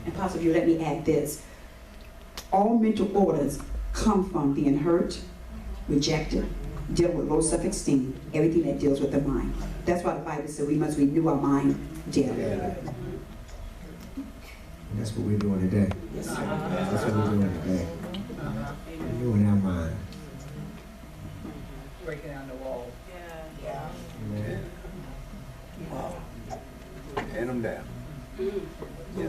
And possibly let me add this. All mental orders come from being hurt, rejected, dealing with low self-esteem, everything that deals with the mind. That's why the Bible said we must renew our mind daily. And that's what we're doing today. Yes, sir. That's what we're doing today. Renewing our mind. Breaking down the wall. Amen. Hand them down. Yeah.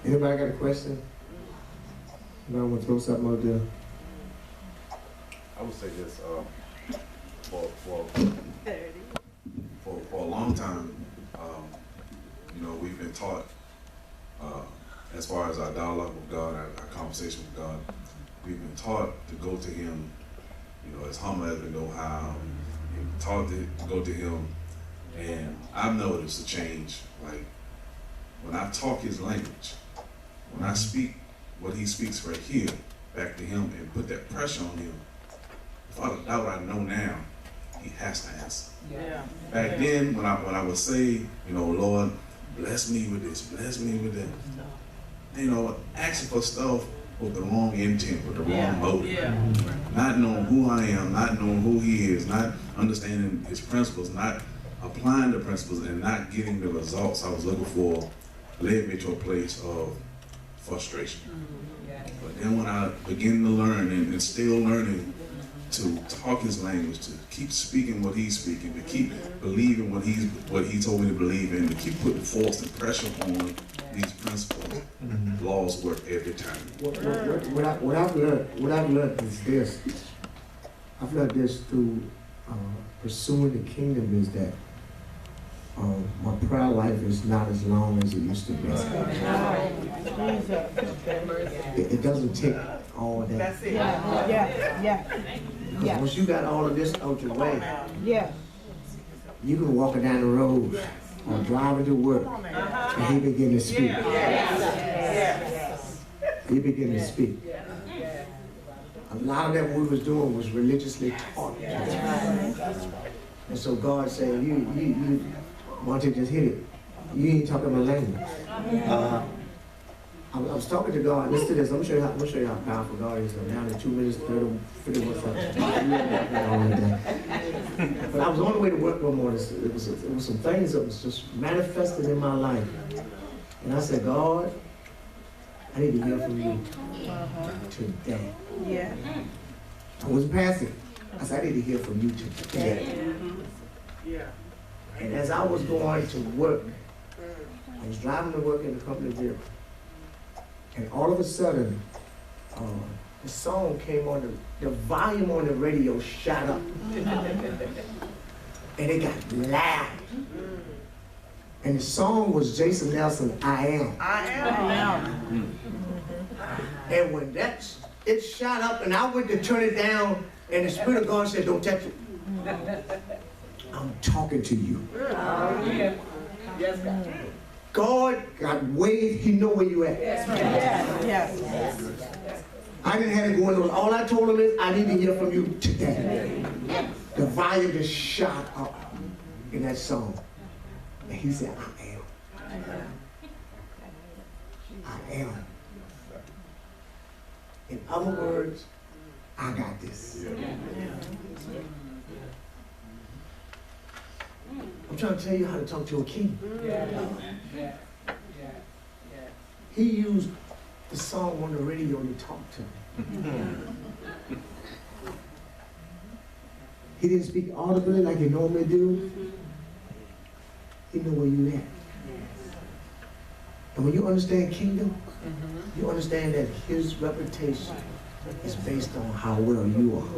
Anybody got a question? Anybody want to throw something out there? I would say this, for a long time, we've been taught, as far as our dialogue with God, our conversation with God, we've been taught to go to Him, as humble as we know how, and taught to go to Him. And I've noticed a change, like when I talk His language, when I speak what He speaks right here back to Him and put that pressure on Him, without a doubt I know now He has to answer. Yeah. Back then when I would say, Lord, bless me with this, bless me with that, asking for stuff with the wrong intent, with the wrong motive. Not knowing who I am, not knowing who He is, not understanding His principles, not applying the principles, and not getting the results I was looking for, led me to a place of frustration. But then when I begin to learn and still learning to talk His language, to keep speaking what He's speaking, to keep believing what He told me to believe in, to keep putting force and pressure on these principles, laws work every time. What I've learned is this. I've learned this through pursuing the kingdom, is that my prayer life is not as long as it used to be. It doesn't take all that. That's it. Because once you got all of this out your way, you can walk down the road or driving to work, and He begin to speak. He began to speak. A lot of that we was doing was religiously taught. And so God said, you want to just hit it. You ain't talking my language. I was talking to God. Listen to this. I'm going to show you how powerful God is. I'm down in 2 minutes, 51 seconds. But I was on the way to work one morning. It was some things that was just manifested in my life. And I said, God, I need to hear from you today. I wasn't passive. I said, I need to hear from you today. And as I was going to work, I was driving to work in the company vehicle. And all of a sudden, the song came on, the volume on the radio shot up. And it got loud. And the song was Jason Nelson, I Am. And when it shot up and I went to turn it down, and the Spirit of God said, don't touch it. I'm talking to you. Yes, God. God got ways, He know where you at. I didn't have to go into it. All I told Him is, I need to hear from you today. The volume just shot up in that song. And He said, I am. I am. In other words, I got this. I'm trying to tell you how to talk to a king. He used the song on the radio to talk to me. He didn't speak audibly like he normally do. He knew where you at. And when you understand kingdom, you understand that His reputation is based on how well you are.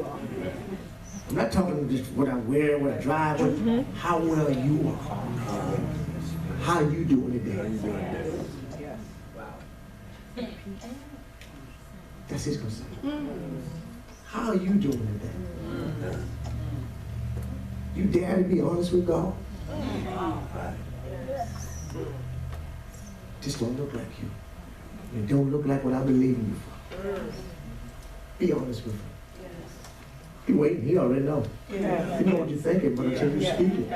I'm not talking just what I wear, what I drive, but how well you are. How you doing today? That's His concern. How are you doing today? You dare to be honest with God? Just don't look like you. And don't look like what I believe in you for. Be honest with Him. He waiting. He already know. He know what you're thinking, but until you speak it.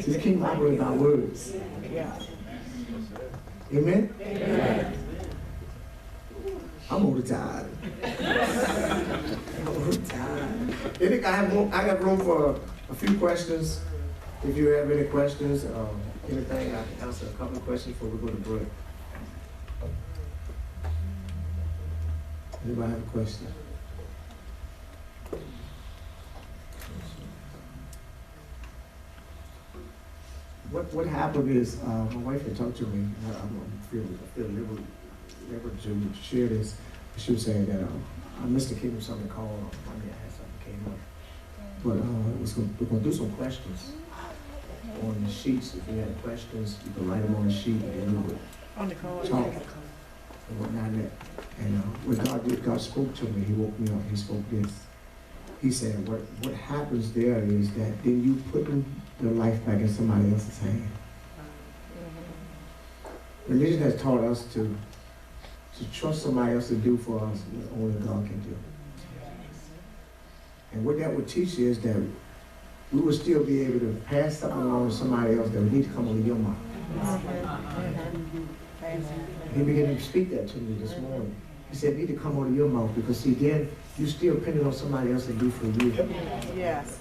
Just keep operating by words. Amen? Amen. I'm overtired. I'm overtired. I got room for a few questions. If you have any questions, anything, I can answer a couple of questions before we go to break. Anybody have a question? What happened is, my wife had talked to me. I feel liberal to share this. She was saying that Mr. Kingdom something called on Monday. I had something came up, but we're going to do some questions on the sheets. If you have questions, you can write them on the sheet and we would On the card. talk and whatnot. And when God spoke to me, He woke me up. He spoke this. He said, what happens there is that then you putting your life back in somebody else's hand. Religion has taught us to trust somebody else to do for us what only God can do. And what that would teach you is that we will still be able to pass something along to somebody else that would need to come out of your mouth. He began to speak that to me this morning. He said, it need to come out of your mouth because see, then you still depending on somebody else to do for you. Yes.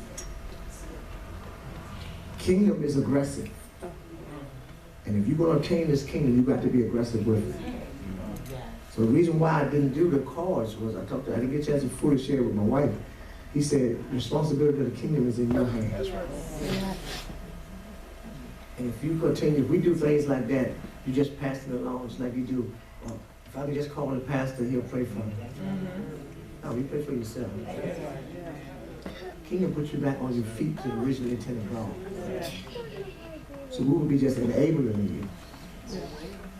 Kingdom is aggressive. And if you're going to obtain this kingdom, you got to be aggressive with it. So the reason why I didn't do the cards was I didn't get a chance to fully share with my wife. He said, the responsibility of the kingdom is in your hands. That's right. And if you continue, if we do things like that, you just pass it along just like you do. If I could just call the pastor, he'll pray for me. No, you pray for yourself. Kingdom puts you back on your feet to the original intent of God. So we will be just enabling you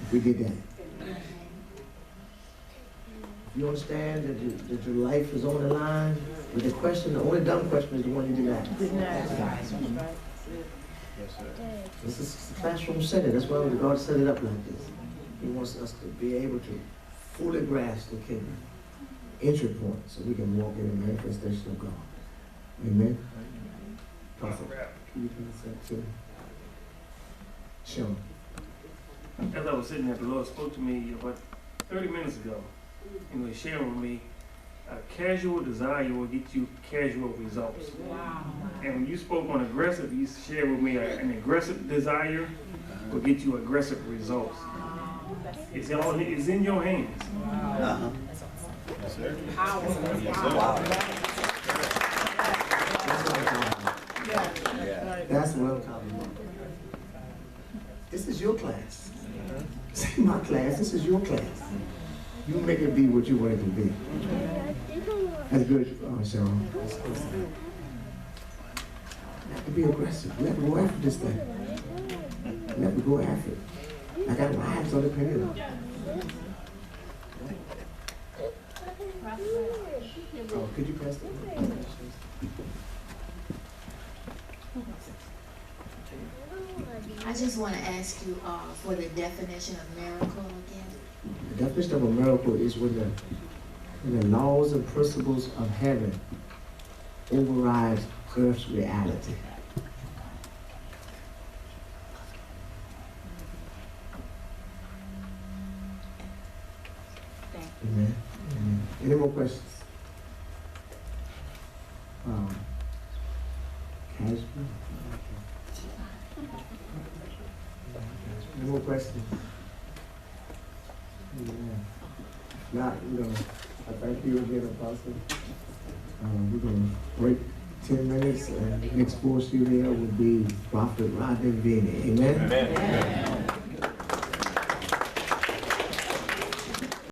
if we did that. If you understand that your life is on the line, but the only dumb question is the one you didn't ask. This is a classroom setting. That's why God set it up like this. He wants us to be able to fully grasp the kingdom entry point so we can walk in the manifestation of God. Amen. Prophet, can you pass that to Sean? As I was sitting there, the Lord spoke to me about 30 minutes ago. He was sharing with me a casual desire will get you casual results. Wow. And when you spoke on aggressive, you shared with me an aggressive desire will get you aggressive results. It's in your hands. Uh-huh. Yes, sir. That's what I'm talking about. This is your class. This ain't my class. This is your class. You make it be what you want it to be. That's good, Sean. You have to be aggressive. You have to go after this thing. You have to go after it. I got lives on the opinion of it. Oh, could you pass that? I just want to ask you for the definition of miracle again. The definition of a miracle is when the laws and principles of heaven override earth's reality. Amen. Amen. Any more questions? Casual? Any more questions? Amen. Not, I thank you again, Apostle. We're going to break 10 minutes, and next voice you hear will be Prophet Rodney Veney. Amen? Amen. Amen.